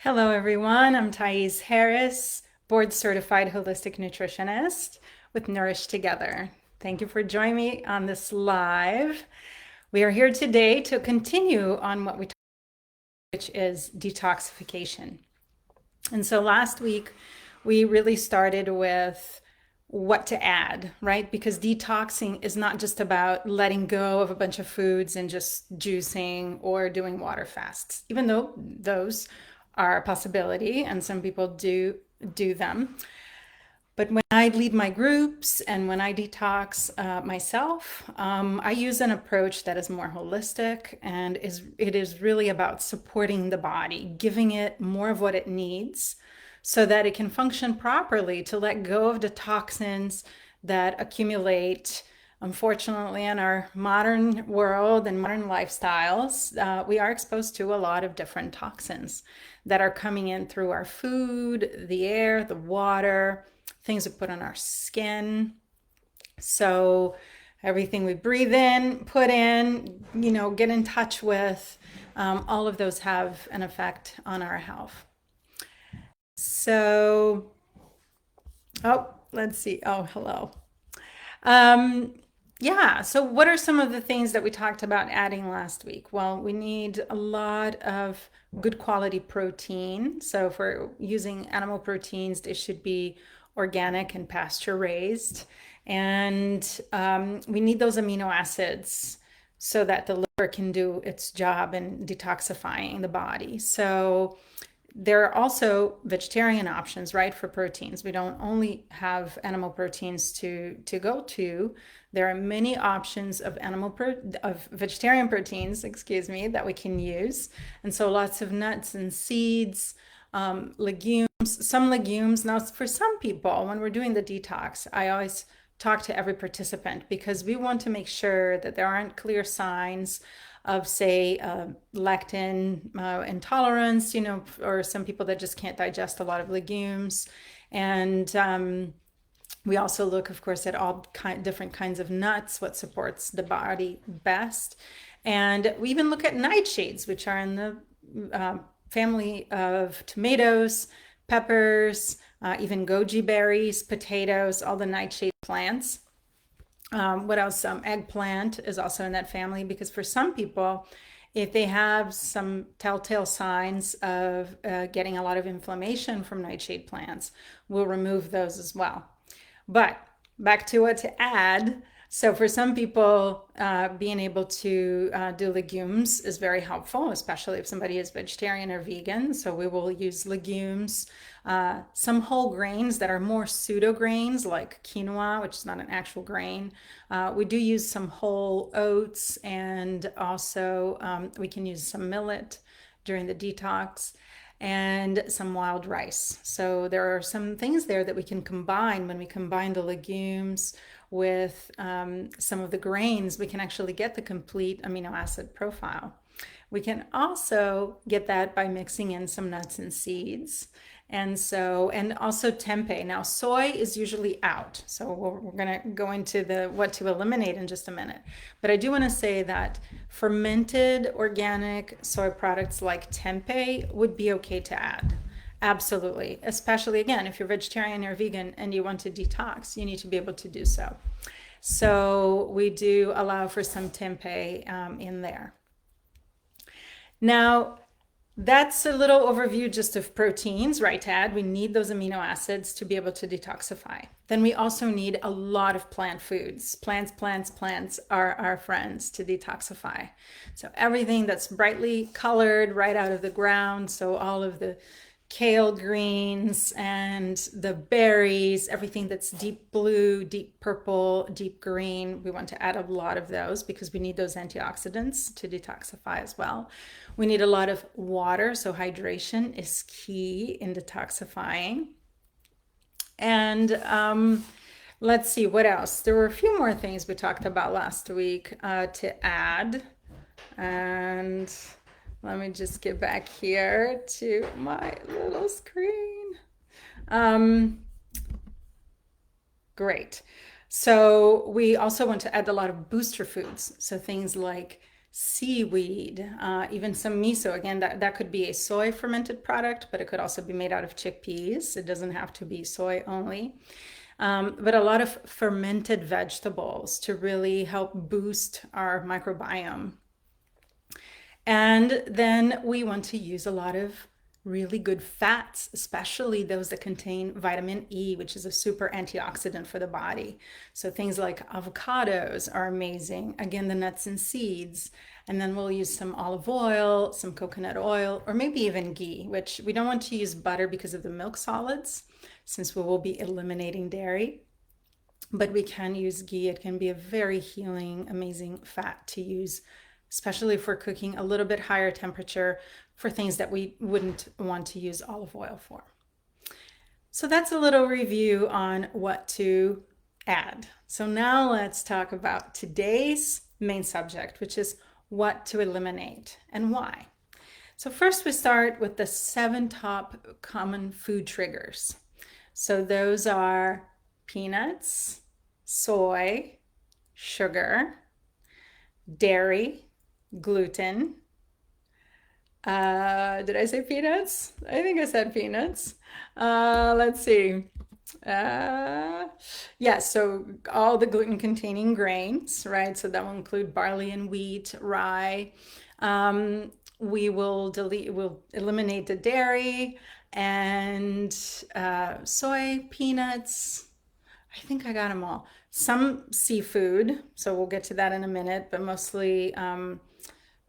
Hello, everyone. I'm Thais Harris, board certified holistic nutritionist with Nourish Together. Thank you for joining me on this live. We are here today to continue on what we talked about, which is detoxification. And so last week, we really started with what to add, right? Because detoxing is not just about letting go of a bunch of foods and just juicing or doing water fasts, even though those are a possibility and some people do them. But when I lead my groups and when I detox myself, I use an approach that is more holistic and it is really about supporting the body, giving it more of what it needs so that it can function properly to let go of the toxins that accumulate. Unfortunately, in our modern world and modern lifestyles, we are exposed to a lot of different toxins that are coming in through our food, the air, the water, things we put on our skin. So everything we breathe in, put in, get in touch with, all of those have an effect on our health. So, let's see. Oh, hello. Um, yeah, so what are some of the things that we talked about adding last week? Well, we need a lot of good quality protein. So if we're using animal proteins, they should be organic and pasture raised. And we need those amino acids so that the liver can do its job in detoxifying the body. So there are also vegetarian options, right, for proteins. We don't only have animal proteins to go to. There are many options of vegetarian proteins, excuse me, that we can use. And so lots of nuts and seeds, legumes, some legumes. Now, for some people, when we're doing the detox, I always talk to every participant because we want to make sure that there aren't clear signs of, say, lectin intolerance, or some people that just can't digest a lot of legumes. And we also look, of course, at all different kinds of nuts, what supports the body best. And we even look at nightshades, which are in the family of tomatoes, peppers, even goji berries, potatoes, all the nightshade plants. What else? Eggplant is also in that family because for some people, if they have some telltale signs of getting a lot of inflammation from nightshade plants, we'll remove those as well. But back to what to add. So for some people, being able to do legumes is very helpful, especially if somebody is vegetarian or vegan. So we will use legumes, some whole grains that are more pseudo grains like quinoa, which is not an actual grain. We do use some whole oats, and also we can use some millet during the detox and some wild rice. So there are some things there that we can combine. When we combine the legumes with some of the grains, we can actually get the complete amino acid profile. We can also get that by mixing in some nuts and seeds. And also tempeh. Now, soy is usually out. So we're going to go into what to eliminate in just a minute. But I do want to say that fermented organic soy products like tempeh would be okay to add. Absolutely. Especially, again, if you're vegetarian or vegan and you want to detox, you need to be able to do so. So we do allow for some tempeh in there. Now, that's a little overview just of proteins, right, Tad? We need those amino acids to be able to detoxify. Then we also need a lot of plant foods. Plants are our friends to detoxify. So everything that's brightly colored right out of the ground, so all of the kale greens and the berries, everything that's deep blue, deep purple, deep green. We want to add a lot of those because we need those antioxidants to detoxify as well. We need a lot of water, so hydration is key in detoxifying. And let's see, what else? There were a few more things we talked about last week to add. And let me just get back here to my little screen. Great. So we also want to add a lot of booster foods. So things like seaweed, even some miso. Again, that could be a soy fermented product, but it could also be made out of chickpeas. It doesn't have to be soy only. But a lot of fermented vegetables to really help boost our microbiome. And then we want to use a lot of really good fats, especially those that contain vitamin E, which is a super antioxidant for the body. So things like avocados are amazing. Again, the nuts and seeds. And then we'll use some olive oil, some coconut oil, or maybe even ghee, which we don't want to use butter because of the milk solids, since we will be eliminating dairy. But we can use ghee. It can be a very healing, amazing fat to use, especially if we're cooking a little bit higher temperature for things that we wouldn't want to use olive oil for. So that's a little review on what to add. So now let's talk about today's main subject, which is what to eliminate and why. So first we start with the 7 top common food triggers. So those are peanuts, soy, sugar, dairy, gluten. Did I say peanuts? I think I said peanuts. Let's see. Yeah, so all the gluten-containing grains, right? So that will include barley and wheat, rye. We'll eliminate the dairy and soy, peanuts. I think I got them all. Some seafood, so we'll get to that in a minute, but mostly,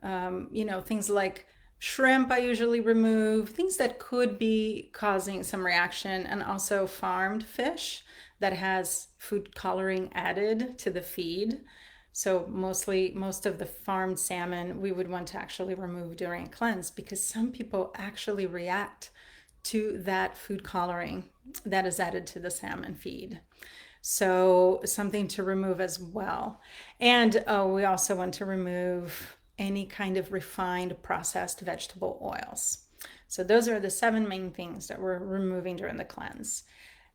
things like shrimp I usually remove, things that could be causing some reaction, and also farmed fish that has food coloring added to the feed. So most of the farmed salmon we would want to actually remove during a cleanse because some people actually react to that food coloring that is added to the salmon feed. So something to remove as well. And we also want to remove any kind of refined processed vegetable oils. So those are the 7 main things that we're removing during the cleanse.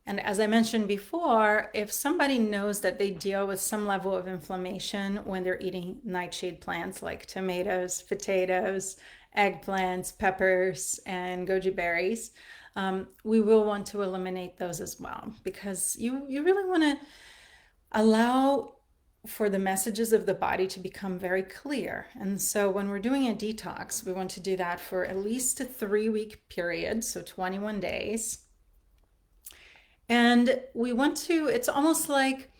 And as I mentioned before, if somebody knows that they deal with some level of inflammation when they're eating nightshade plants like tomatoes, potatoes, eggplants, peppers, and goji berries, we will want to eliminate those as well because you really want to allow for the messages of the body to become very clear. And so when we're doing a detox, we want to do that for at least a 3-week period, so 21 days. And we want to, it's almost like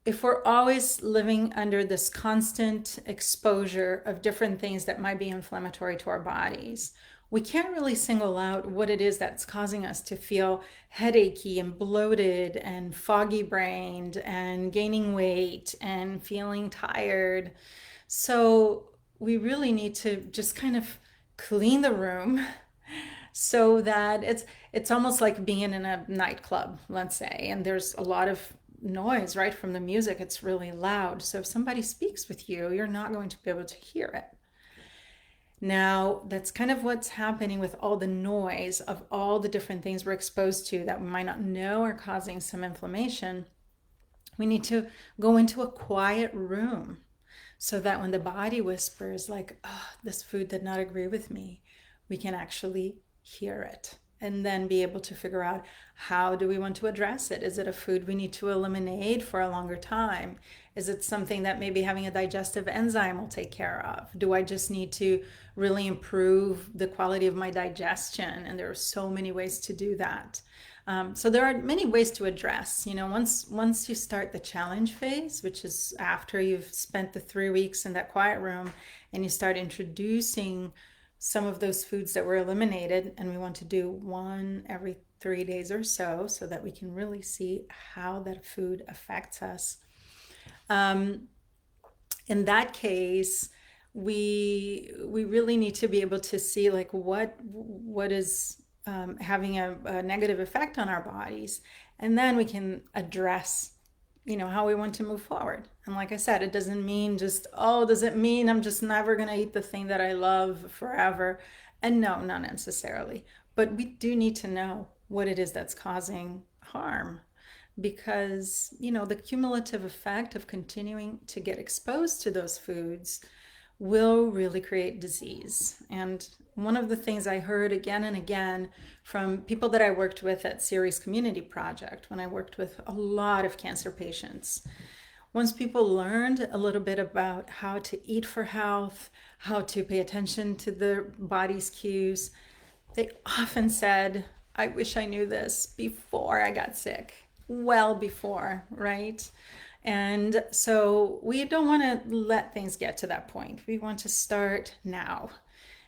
if we're always living under this constant exposure of different things that might be inflammatory to our bodies, we can't really single out what it is that's causing us to feel headachy and bloated and foggy brained and gaining weight and feeling tired. So we really need to just kind of clean the room so that it's almost like being in a nightclub, let's say, and there's a lot of noise, right, from the music. It's really loud. So if somebody speaks with you, you're not going to be able to hear it. Now, that's kind of what's happening with all the noise of all the different things we're exposed to that we might not know are causing some inflammation. We need to go into a quiet room so that when the body whispers like, oh, this food did not agree with me, we can actually hear it and then be able to figure out how do we want to address it. Is it a food we need to eliminate for a longer time? Is it something that maybe having a digestive enzyme will take care of? Do I just need to really improve the quality of my digestion? And there are so many ways to do that. So there are many ways to address, once you start the challenge phase, which is after you've spent the 3 weeks in that quiet room and you start introducing some of those foods that were eliminated, and we want to do one every 3 days or so that we can really see how that food affects us. In that case, we really need to be able to see like what is having a negative effect on our bodies, and then we can address how we want to move forward. And like I said, it doesn't mean just, oh, does it mean I'm just never going to eat the thing that I love forever? And no, not necessarily. But we do need to know what it is that's causing harm because, the cumulative effect of continuing to get exposed to those foods will really create disease. And one of the things I heard again and again from people that I worked with at Series Community Project, when I worked with a lot of cancer patients, once people learned a little bit about how to eat for health, how to pay attention to their body's cues, they often said, I wish I knew this before I got sick, well before, right? And so we don't want to let things get to that point. We want to start now.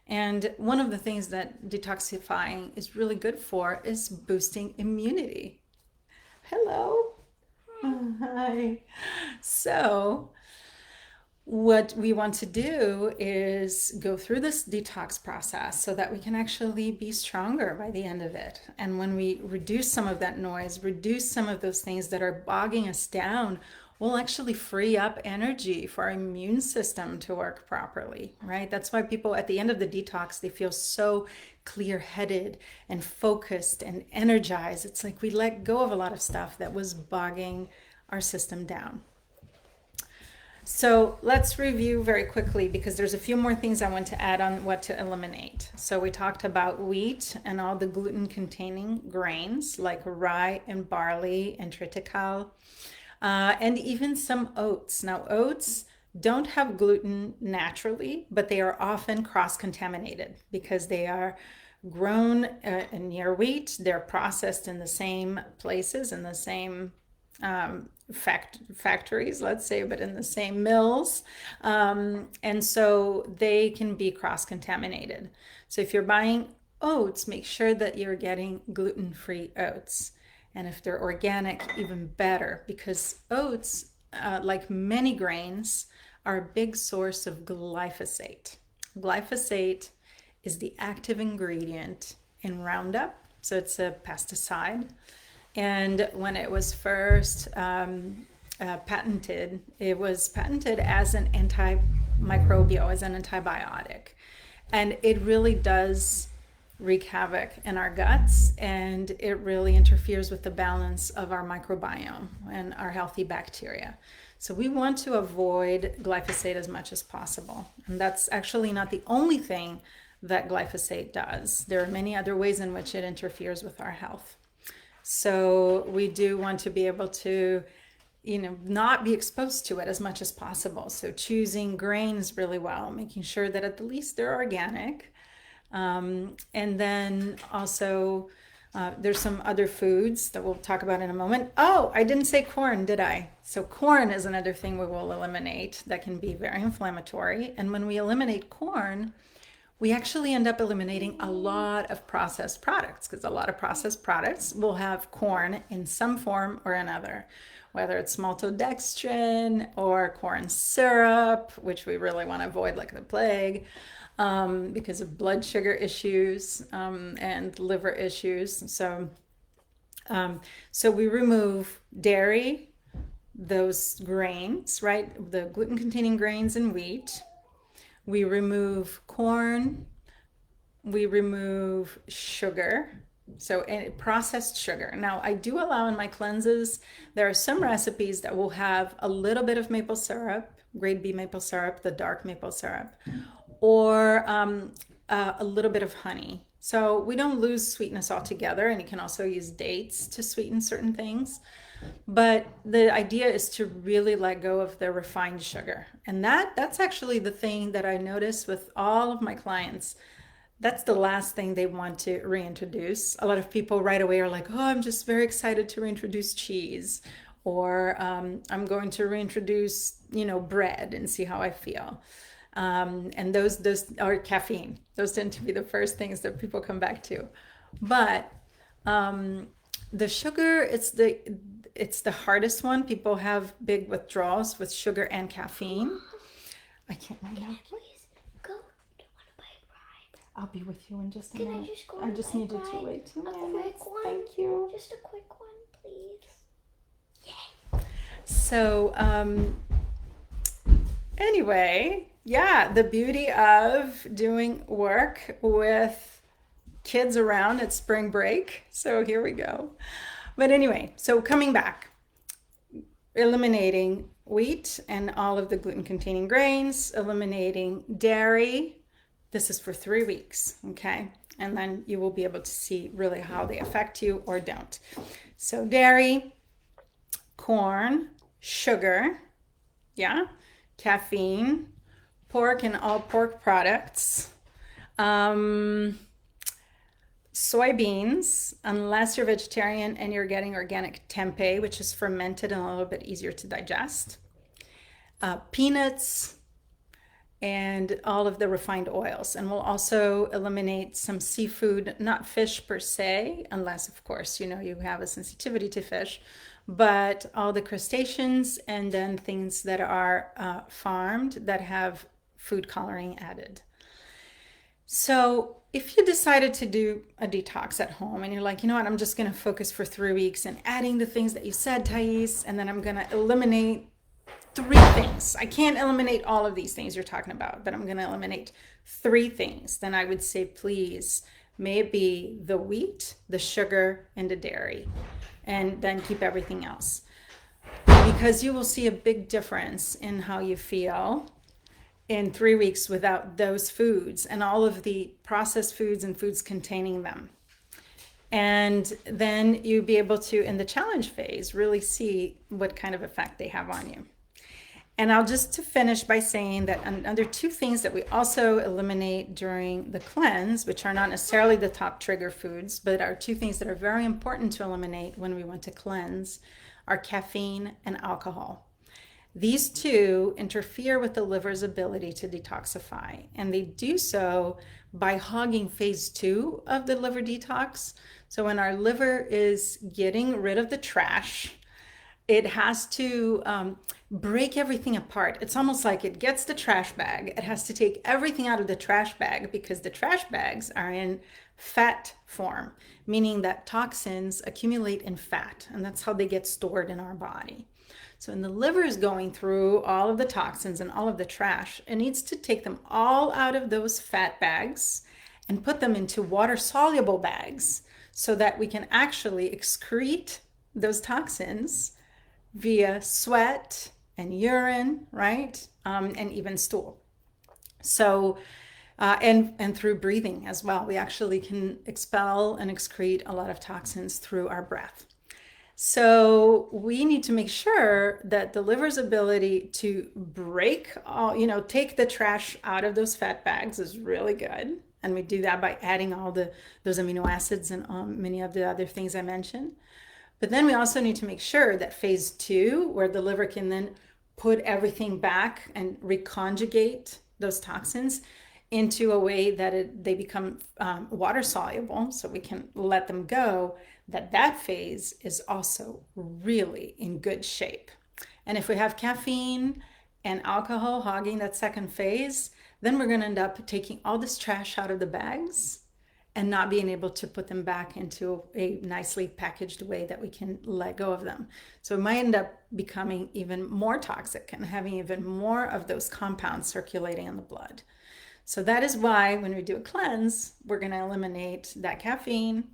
And one of the things that detoxifying is really good for is boosting immunity. Hello. Hi. So, what we want to do is go through this detox process so that we can actually be stronger by the end of it. And when we reduce some of that noise, reduce some of those things that are bogging us down, we'll actually free up energy for our immune system to work properly, right? That's why people at the end of the detox, they feel so clear-headed and focused and energized. It's like we let go of a lot of stuff that was bogging our system down. So let's review very quickly because there's a few more things I want to add on what to eliminate. So we talked about wheat and all the gluten-containing grains like rye and barley and triticale, and even some oats. Now, oats don't have gluten naturally, but they are often cross-contaminated because they are grown near wheat. They're processed in the same places, in the same factories, let's say, but in the same mills. And so they can be cross-contaminated. So if you're buying oats, make sure that you're getting gluten-free oats. And if they're organic, even better, because oats, like many grains, are a big source of glyphosate. Glyphosate is the active ingredient in Roundup, so it's a pesticide. And when it was first patented, it was patented as an antimicrobial, as an antibiotic. And it really does wreak havoc in our guts, and it really interferes with the balance of our microbiome and our healthy bacteria. So we want to avoid glyphosate as much as possible. And that's actually not the only thing that glyphosate does. There are many other ways in which it interferes with our health. So we do want to be able to, not be exposed to it as much as possible. So choosing grains really well, making sure that at the least they're organic. And then also there's some other foods that we'll talk about in a moment. Oh, I didn't say corn, did I? So corn is another thing we will eliminate that can be very inflammatory. And when we eliminate corn, we actually end up eliminating a lot of processed products because a lot of processed products will have corn in some form or another, whether it's maltodextrin or corn syrup, which we really want to avoid like the plague because of blood sugar issues and liver issues. So we remove dairy, those grains, right? The gluten-containing grains and wheat. We remove corn, we remove sugar, so processed sugar. Now, I do allow in my cleanses, there are some recipes that will have a little bit of maple syrup, grade B maple syrup, the dark maple syrup, or a little bit of honey. So we don't lose sweetness altogether, and you can also use dates to sweeten certain things. But the idea is to really let go of the refined sugar. And that's actually the thing that I notice with all of my clients. That's the last thing they want to reintroduce. A lot of people right away are like, oh, I'm just very excited to reintroduce cheese. Or I'm going to reintroduce, bread and see how I feel. And those are caffeine. Those tend to be the first things that people come back to. But the sugar, it's the hardest one. People have big withdrawals with sugar and caffeine. I can't right now. Please go. Do you want to buy a ride? I'll be with you in just a Can minute. I just go? I just needed to wait 2 minutes. Thank you. Just a quick one, please. So anyway, yeah, the beauty of doing work with kids around at spring break. So here we go. But anyway, so coming back, eliminating wheat and all of the gluten-containing grains, eliminating dairy. This is for 3 weeks, okay? And then you will be able to see really how they affect you or don't. So dairy, corn, sugar, yeah, caffeine, pork and all pork products, um, soybeans, unless you're vegetarian and you're getting organic tempeh, which is fermented and a little bit easier to digest, peanuts, and all of the refined oils. And we'll also eliminate some seafood, not fish per se, unless, of course, you have a sensitivity to fish, but all the crustaceans and then things that are farmed that have food coloring added. So if you decided to do a detox at home and you're like, you know what, I'm just going to focus for 3 weeks and adding the things that you said, Thais, and then I'm going to eliminate 3 things. I can't eliminate all of these things you're talking about, but I'm going to eliminate 3 things. Then I would say, please, may it be the wheat, the sugar, and the dairy, and then keep everything else. Because you will see a big difference in how you feel in 3 weeks without those foods and all of the processed foods and foods containing them. And then you'll be able to, in the challenge phase, really see what kind of effect they have on you. And I'll just to finish by saying that under 2 things that we also eliminate during the cleanse, which are not necessarily the top trigger foods, but are 2 things that are very important to eliminate when we want to cleanse, are caffeine and alcohol. These 2 interfere with the liver's ability to detoxify, and they do so by hogging phase 2 of the liver detox. So when our liver is getting rid of the trash, it has to break everything apart. It's almost like it gets the trash bag. It has to take everything out of the trash bag because the trash bags are in fat form, meaning that toxins accumulate in fat, and that's how they get stored in our body. So when the liver is going through all of the toxins and all of the trash, it needs to take them all out of those fat bags and put them into water-soluble bags so that we can actually excrete those toxins via sweat and urine, right? And even stool. So, and through breathing as well. We actually can expel and excrete a lot of toxins through our breath. So we need to make sure that the liver's ability to break all, take the trash out of those fat bags is really good. And we do that by adding all those amino acids and many of the other things I mentioned. But then we also need to make sure that phase 2, where the liver can then put everything back and reconjugate those toxins into a way that they become water soluble, so we can let them go, that phase is also really in good shape. And if we have caffeine and alcohol hogging that second phase, then we're going to end up taking all this trash out of the bags and not being able to put them back into a nicely packaged way that we can let go of them. So it might end up becoming even more toxic and having even more of those compounds circulating in the blood. So that is why when we do a cleanse, we're going to eliminate that caffeine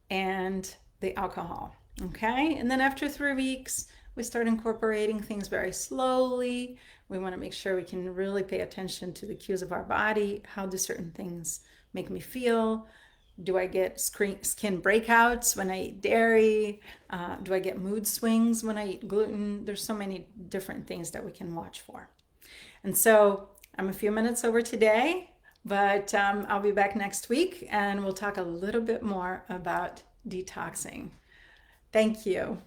and the alcohol. Okay? And then after 3 weeks, we start incorporating things very slowly. We want to make sure we can really pay attention to the cues of our body. How do certain things make me feel? Do I get skin breakouts when I eat dairy? Do I get mood swings when I eat gluten? There's so many different things that we can watch for. And so I'm a few minutes over today, but I'll be back next week and we'll talk a little bit more about detoxing. Thank you.